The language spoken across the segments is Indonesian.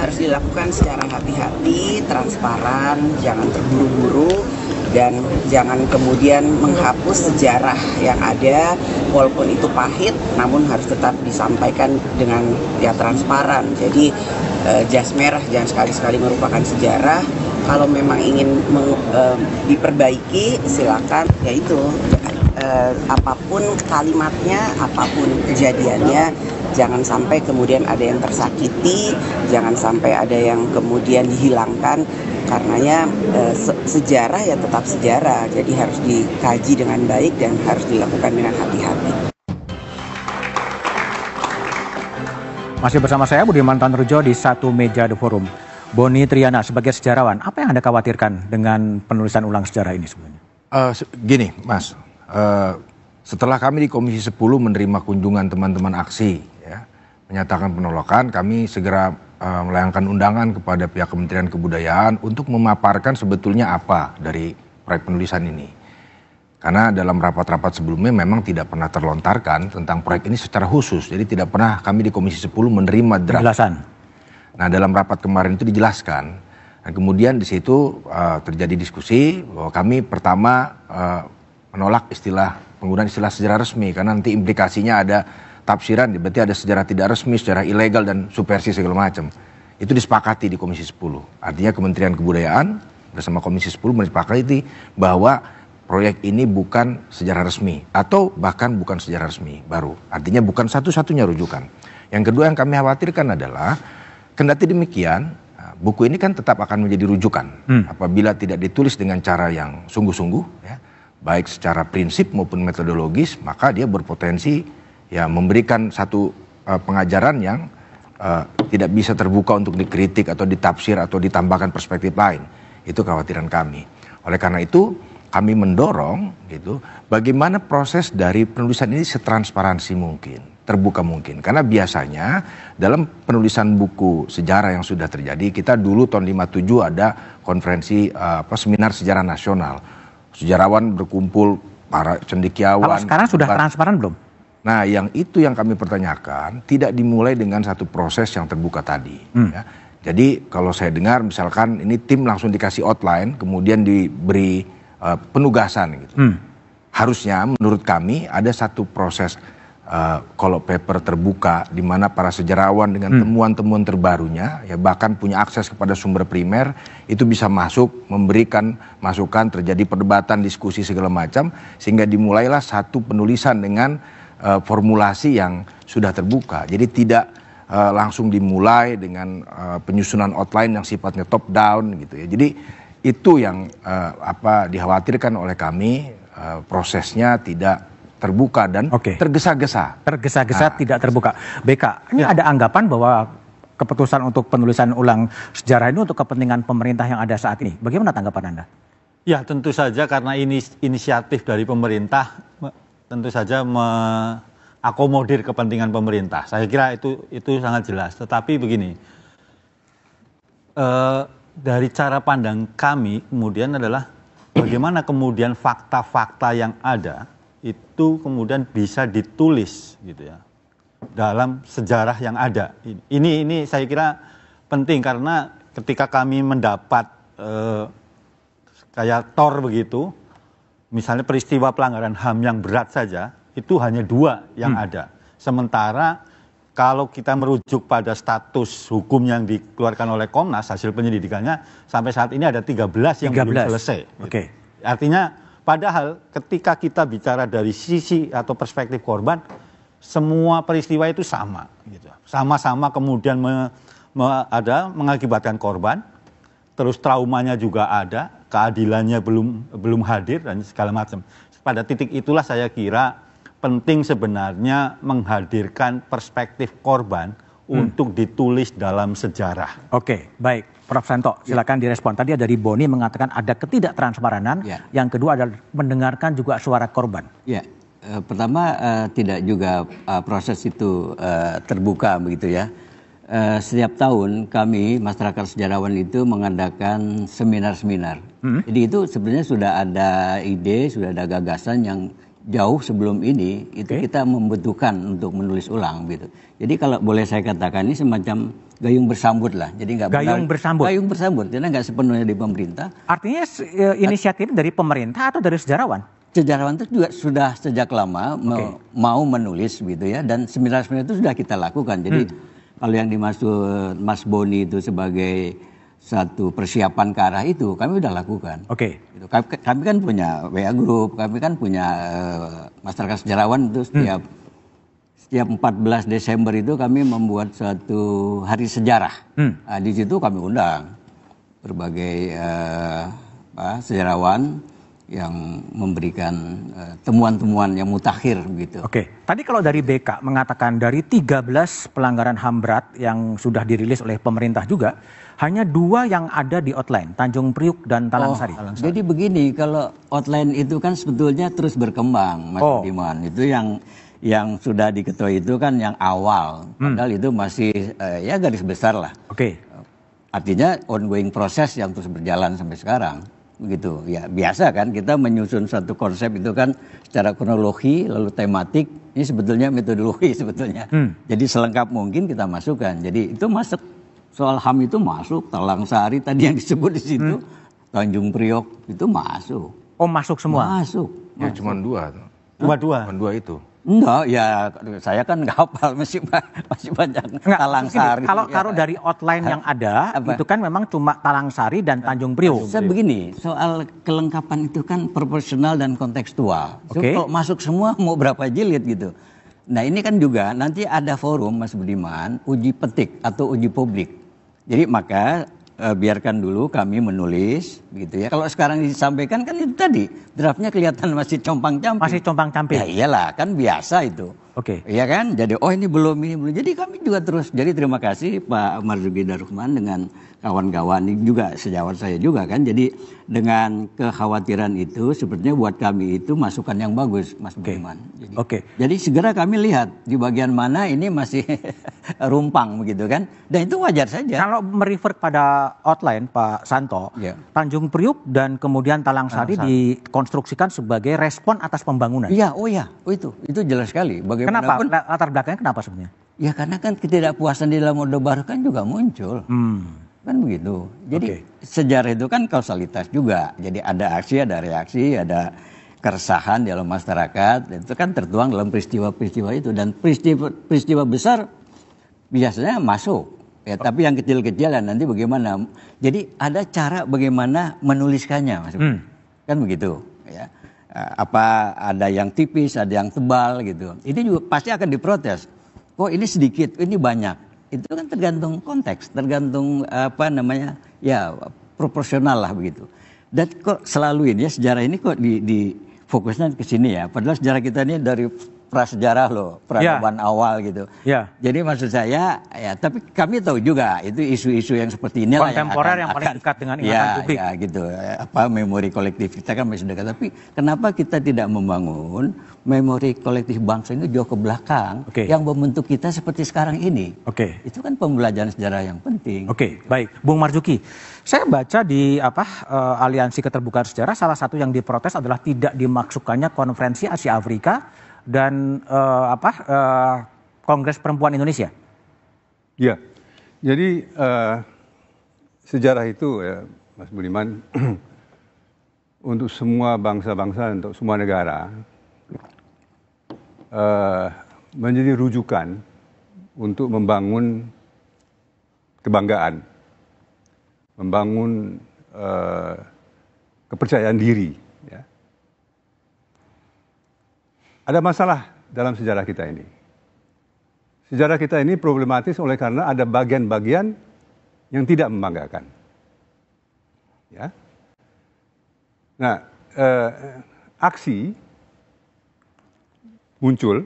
harus dilakukan secara hati-hati, transparan, jangan terburu-buru, dan jangan kemudian menghapus sejarah yang ada, walaupun itu pahit, namun harus tetap disampaikan dengan transparan. Jadi jas merah jangan sekali-sekali merupakan sejarah. Kalau memang ingin diperbaiki, silakan, yaitu apapun kalimatnya, apapun kejadiannya, jangan sampai kemudian ada yang tersakiti, jangan sampai ada yang kemudian dihilangkan. Karenanya sejarah ya tetap sejarah, jadi harus dikaji dengan baik dan harus dilakukan dengan hati-hati. Masih bersama saya Budiman Tanrujo di Satu Meja The Forum. Boni Triana, sebagai sejarawan, apa yang Anda khawatirkan dengan penulisan ulang sejarah ini sebenarnya? Gini Mas, setelah kami di Komisi 10 menerima kunjungan teman-teman aksi, ya, menyatakan penolakan, kami segera melayangkan undangan kepada pihak Kementerian Kebudayaan untuk memaparkan sebetulnya apa dari proyek penulisan ini. Karena dalam rapat-rapat sebelumnya memang tidak pernah terlontarkan tentang proyek ini secara khusus, jadi tidak pernah kami di Komisi 10 menerima draft. Penjelasan. Nah, dalam rapat kemarin itu dijelaskan, dan kemudian di situ terjadi diskusi bahwa kami pertama menolak penggunaan istilah sejarah resmi, karena nanti implikasinya ada tafsiran, berarti ada sejarah tidak resmi, sejarah ilegal dan subversi segala macam. Itu disepakati di Komisi 10. Artinya Kementerian Kebudayaan bersama Komisi 10 menyepakati bahwa proyek ini bukan sejarah resmi atau bahkan bukan sejarah resmi baru. Artinya bukan satu-satunya rujukan. Yang kedua yang kami khawatirkan adalah kendati demikian, buku ini kan tetap akan menjadi rujukan apabila tidak ditulis dengan cara yang sungguh-sungguh, ya, baik secara prinsip maupun metodologis, maka dia berpotensi ya memberikan satu pengajaran yang tidak bisa terbuka untuk dikritik atau ditafsir atau ditambahkan perspektif lain. Itu kekhawatiran kami. Oleh karena itu kami mendorong gitu bagaimana proses dari penulisan ini setransparansi mungkin, terbuka mungkin. Karena biasanya dalam penulisan buku sejarah yang sudah terjadi, kita dulu tahun 57 ada konferensi seminar sejarah nasional. Sejarawan berkumpul, para cendekiawan. Kalau sekarang sudah transparan belum? Nah, yang itu yang kami pertanyakan, tidak dimulai dengan satu proses yang terbuka tadi. Ya. Jadi kalau saya dengar misalkan ini tim langsung dikasih outline, kemudian diberi penugasan gitu. Harusnya menurut kami ada satu proses kalau paper terbuka di mana para sejarawan dengan temuan-temuan terbarunya, ya bahkan punya akses kepada sumber primer, itu bisa masuk, memberikan masukan, terjadi perdebatan, diskusi segala macam, sehingga dimulailah satu penulisan dengan formulasi yang sudah terbuka. Jadi tidak langsung dimulai dengan penyusunan outline yang sifatnya top down gitu ya. Jadi itu yang dikhawatirkan oleh kami, prosesnya tidak terbuka dan tergesa-gesa. Tergesa-gesa, tidak terbuka. BK, ini ada anggapan bahwa keputusan untuk penulisan ulang sejarah ini untuk kepentingan pemerintah yang ada saat ini. Bagaimana tanggapan Anda? Ya, tentu saja karena ini inisiatif dari pemerintah, tentu saja mengakomodir kepentingan pemerintah. Saya kira itu sangat jelas. Tetapi begini, dari cara pandang kami kemudian adalah bagaimana kemudian fakta-fakta yang ada itu kemudian bisa ditulis gitu ya dalam sejarah yang ada. Ini saya kira penting karena ketika kami mendapat kayak TOR begitu, misalnya peristiwa pelanggaran HAM yang berat saja, itu hanya 2 yang ada. Sementara kalau kita merujuk pada status hukum yang dikeluarkan oleh Komnas, hasil penyelidikannya sampai saat ini ada 13 yang belum selesai. Gitu. Artinya padahal ketika kita bicara dari sisi atau perspektif korban, semua peristiwa itu sama. Gitu. Sama-sama kemudian mengakibatkan korban, terus traumanya juga ada, keadilannya belum hadir dan segala macam. Pada titik itulah saya kira penting sebenarnya menghadirkan perspektif korban untuk ditulis dalam sejarah. Oke, baik. Prof. Santo, silakan direspon. Tadi dari Boni mengatakan ada ketidaktransparan. Yang kedua adalah mendengarkan juga suara korban. Ya, pertama tidak juga proses itu terbuka begitu ya. Setiap tahun kami masyarakat sejarawan itu mengadakan seminar-seminar. Jadi itu sebenarnya sudah ada ide, sudah ada gagasan yang jauh sebelum ini itu kita membutuhkan untuk menulis ulang gitu. Jadi kalau boleh saya katakan ini semacam gayung bersambut lah. Jadi nggak Gayung bersambut? Gayung bersambut, karena nggak sepenuhnya di pemerintah. Artinya inisiatif dari pemerintah atau dari sejarawan? Sejarawan itu juga sudah sejak lama mau menulis gitu ya, dan seminar-seminar itu sudah kita lakukan. Jadi kalau yang dimaksud Mas Boni itu sebagai satu persiapan ke arah itu, kami sudah lakukan. Oke. Gitu. Kami kan punya WA Group, kami kan punya masyarakat sejarawan itu setiap 14 Desember itu kami membuat suatu hari sejarah. Nah, di situ kami undang berbagai sejarawan yang memberikan temuan-temuan yang mutakhir gitu. Oke. Tadi kalau dari BK mengatakan dari 13 pelanggaran HAM berat yang sudah dirilis oleh pemerintah juga, hanya 2 yang ada di outline, Tanjung Priuk dan Talang Sari. Jadi begini, kalau outline itu kan sebetulnya terus berkembang, Mas Budiman. Itu yang sudah diketahui itu kan yang awal, padahal itu masih ya garis besar lah. Oke. Artinya ongoing proses yang terus berjalan sampai sekarang, begitu. Ya biasa kan kita menyusun satu konsep itu kan secara kronologi lalu tematik. Ini sebetulnya metodologi sebetulnya. Jadi selengkap mungkin kita masukkan. Jadi itu masuk soal HAM itu masuk, Talang Sari tadi yang disebut di situ, Tanjung Priok itu masuk. Oh masuk semua? Masuk. Ya cuma 2 tuh. Cuma 2. Cuma 2 itu. Enggak, ya saya kan nggak hafal, masih banyak. Enggak, Talang Sari. Kalau dari outline yang ada, itu kan memang cuma Talang Sari dan Tanjung Priok. Saya begini, soal kelengkapan itu kan proporsional dan kontekstual. So, kalau masuk semua mau berapa jilid gitu. Nah ini kan juga nanti ada forum, Mas Budiman, uji petik atau uji publik. Jadi maka biarkan dulu kami menulis begitu ya. Kalau sekarang disampaikan kan itu tadi draftnya kelihatan masih compang-camping. Masih compang-camping. Ya iyalah, kan biasa itu. Oke. Iya kan? Jadi ini belum. Jadi kami juga terus. Jadi terima kasih Pak Marzuki Darusman dengan kawan-kawan ini juga sejawat saya juga kan. Jadi dengan kekhawatiran itu sepertinya buat kami itu masukan yang bagus, Mas Budiman. Jadi segera kami lihat di bagian mana ini masih rumpang begitu kan. Dan itu wajar saja. Kalau merefer pada outline Pak Santo, Tanjung Priuk dan kemudian Talang Sari dikonstruksikan sebagai respon atas pembangunan. Iya, itu jelas sekali. Kenapa? Latar belakangnya kenapa sebenarnya? Ya karena kan ketidakpuasan di dalam Orde Baru kan juga muncul. Kan begitu. Jadi sejarah itu kan kausalitas juga. Jadi ada aksi, ada reaksi, ada keresahan dalam masyarakat. Itu kan tertuang dalam peristiwa-peristiwa itu. Dan peristiwa besar biasanya masuk. Ya, tapi yang kecil-kecil nanti bagaimana. Jadi ada cara bagaimana menuliskannya, Mas. Kan begitu. Ya. Apa ada yang tipis, ada yang tebal gitu. Ini juga pasti akan diprotes. Kok ini sedikit, ini banyak. Itu kan tergantung konteks, tergantung ya proporsional lah begitu. Dan kok selalu ini ya sejarah ini kok di fokusnya ke sini ya. Padahal sejarah kita ini dari prasejarah loh, peradaban awal gitu. Jadi maksud saya ya, tapi kami tahu juga itu isu-isu yang seperti inilah kontemporer yang paling dekat dengan ingatan publik. Ya gitu. Memori kolektif kita kan masih dekat. Tapi kenapa kita tidak membangun memori kolektif bangsa ini jauh ke belakang yang membentuk kita seperti sekarang ini? Itu kan pembelajaran sejarah yang penting. Baik, Bung Marzuki. Saya baca di Aliansi Keterbukaan Sejarah salah satu yang diprotes adalah tidak dimaksudkannya konferensi Asia Afrika dan Kongres Perempuan Indonesia. Ya, jadi sejarah itu ya, Mas Budiman, untuk semua bangsa-bangsa, untuk semua negara, menjadi rujukan untuk membangun kebanggaan, membangun kepercayaan diri. Ya. Ada masalah dalam sejarah kita ini. Sejarah kita ini problematis oleh karena ada bagian-bagian yang tidak membanggakan. Ya. Nah, aksi muncul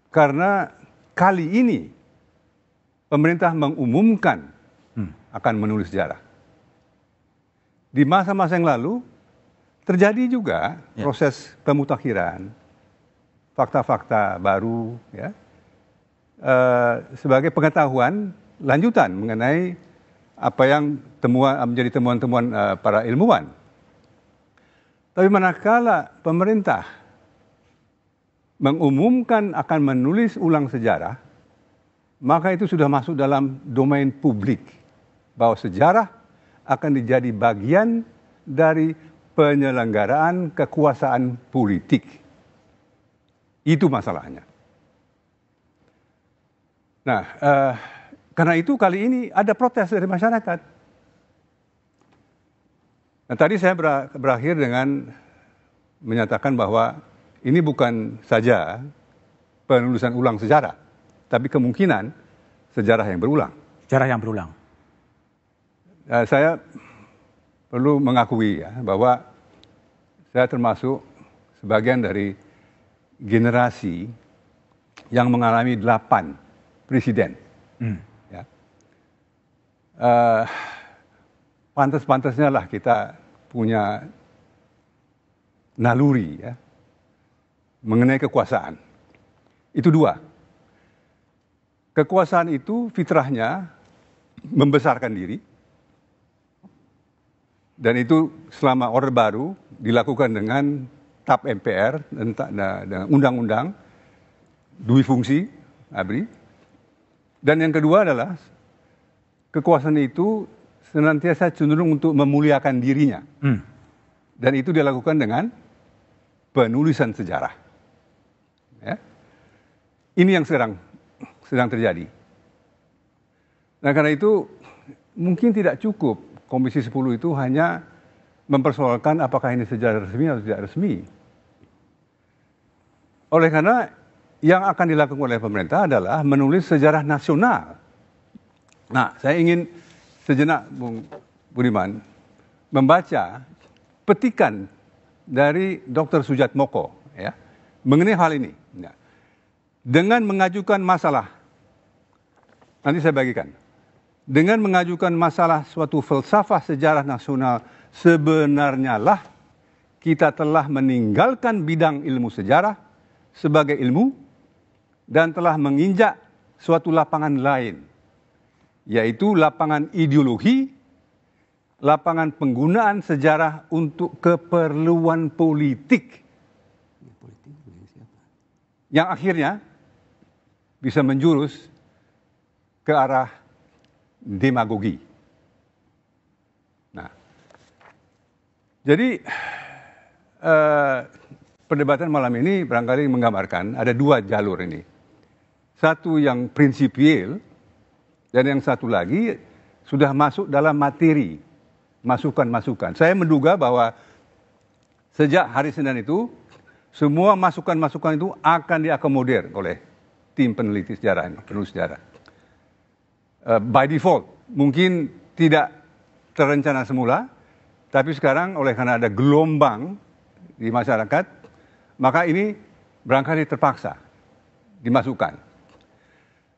karena kali ini pemerintah mengumumkan akan menulis sejarah. Di masa-masa yang lalu terjadi juga proses pemutakhiran, fakta-fakta baru, ya, sebagai pengetahuan lanjutan mengenai apa yang menjadi temuan-temuan para ilmuwan. Tapi manakala pemerintah mengumumkan akan menulis ulang sejarah, maka itu sudah masuk dalam domain publik bahwa sejarah akan menjadi bagian dari penyelenggaraan kekuasaan politik. Itu masalahnya. Nah, karena itu kali ini ada protes dari masyarakat. Nah, tadi saya berakhir dengan menyatakan bahwa ini bukan saja penulisan ulang sejarah, tapi kemungkinan sejarah yang berulang. Sejarah yang berulang. Saya perlu mengakui ya bahwa saya termasuk sebagian dari generasi yang mengalami 8 presiden. Ya. Pantas-pantasnya lah kita punya naluri ya mengenai kekuasaan. Itu 2. Kekuasaan itu fitrahnya membesarkan diri. Dan itu selama Orde Baru dilakukan dengan TAP MPR dan undang-undang dui fungsi ABRI. Dan yang kedua adalah kekuasaan itu senantiasa cenderung untuk memuliakan dirinya. Dan itu dilakukan dengan penulisan sejarah. Ya. Ini yang sedang terjadi. Nah, karena itu mungkin tidak cukup Komisi 10 itu hanya mempersoalkan apakah ini sejarah resmi atau tidak resmi. Oleh karena yang akan dilakukan oleh pemerintah adalah menulis sejarah nasional. Nah, saya ingin sejenak, Bung Budiman, membaca petikan dari Dr. Sujatmoko ya, mengenai hal ini. Ya. Dengan mengajukan masalah, nanti saya bagikan. Dengan mengajukan masalah suatu filsafah sejarah nasional, sebenarnya lah kita telah meninggalkan bidang ilmu sejarah sebagai ilmu dan telah menginjak suatu lapangan lain, yaitu lapangan ideologi, lapangan penggunaan sejarah untuk keperluan politik, yang akhirnya bisa menjurus ke arah demagogi. Nah, jadi perdebatan malam ini barangkali menggambarkan ada 2 jalur ini. Satu yang prinsipil dan yang satu lagi sudah masuk dalam materi, masukan-masukan. Saya menduga bahwa sejak hari Senin itu semua masukan-masukan itu akan diakomodir oleh tim peneliti sejarah ini, penulis sejarah. By default, mungkin tidak terencana semula, tapi sekarang oleh karena ada gelombang di masyarakat, maka ini barangkali terpaksa dimasukkan.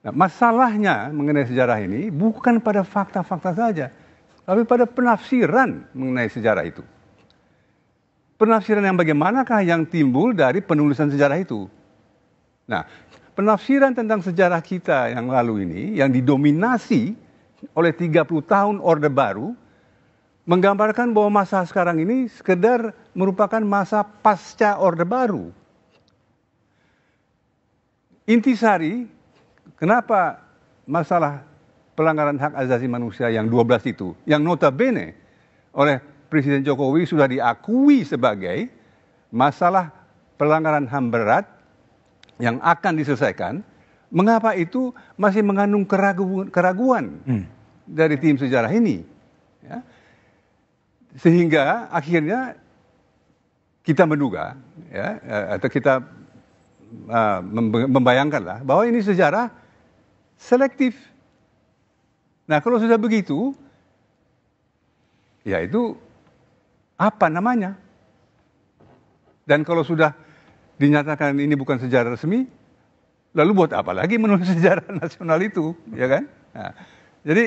Nah, masalahnya mengenai sejarah ini bukan pada fakta-fakta saja, tapi pada penafsiran mengenai sejarah itu. Penafsiran yang bagaimanakah yang timbul dari penulisan sejarah itu? Nah, penafsiran tentang sejarah kita yang lalu ini, yang didominasi oleh 30 tahun Orde Baru, menggambarkan bahwa masa sekarang ini sekedar merupakan masa pasca Orde Baru. Intisari, kenapa masalah pelanggaran hak asasi manusia yang 12 itu, yang notabene oleh Presiden Jokowi sudah diakui sebagai masalah pelanggaran HAM berat, yang akan diselesaikan, mengapa itu masih mengandung keraguan dari tim sejarah ini? Ya. Sehingga akhirnya kita menduga, ya, atau kita membayangkanlah bahwa ini sejarah selektif. Nah, kalau sudah begitu, ya itu apa namanya? Dan kalau sudah dinyatakan ini bukan sejarah resmi, lalu buat apa lagi menulis sejarah nasional itu, ya kan? Nah, jadi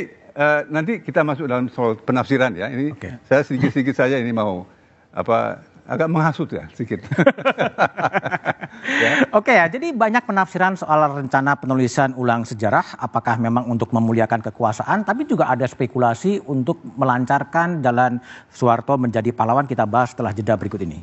nanti kita masuk dalam soal penafsiran ya. Ini saya sedikit-sedikit saja ini mau agak menghasut ya sedikit. Ya. Oke ya, jadi banyak penafsiran soal rencana penulisan ulang sejarah, apakah memang untuk memuliakan kekuasaan, tapi juga ada spekulasi untuk melancarkan jalan Soeharto menjadi pahlawan. Kita bahas setelah jeda berikut ini.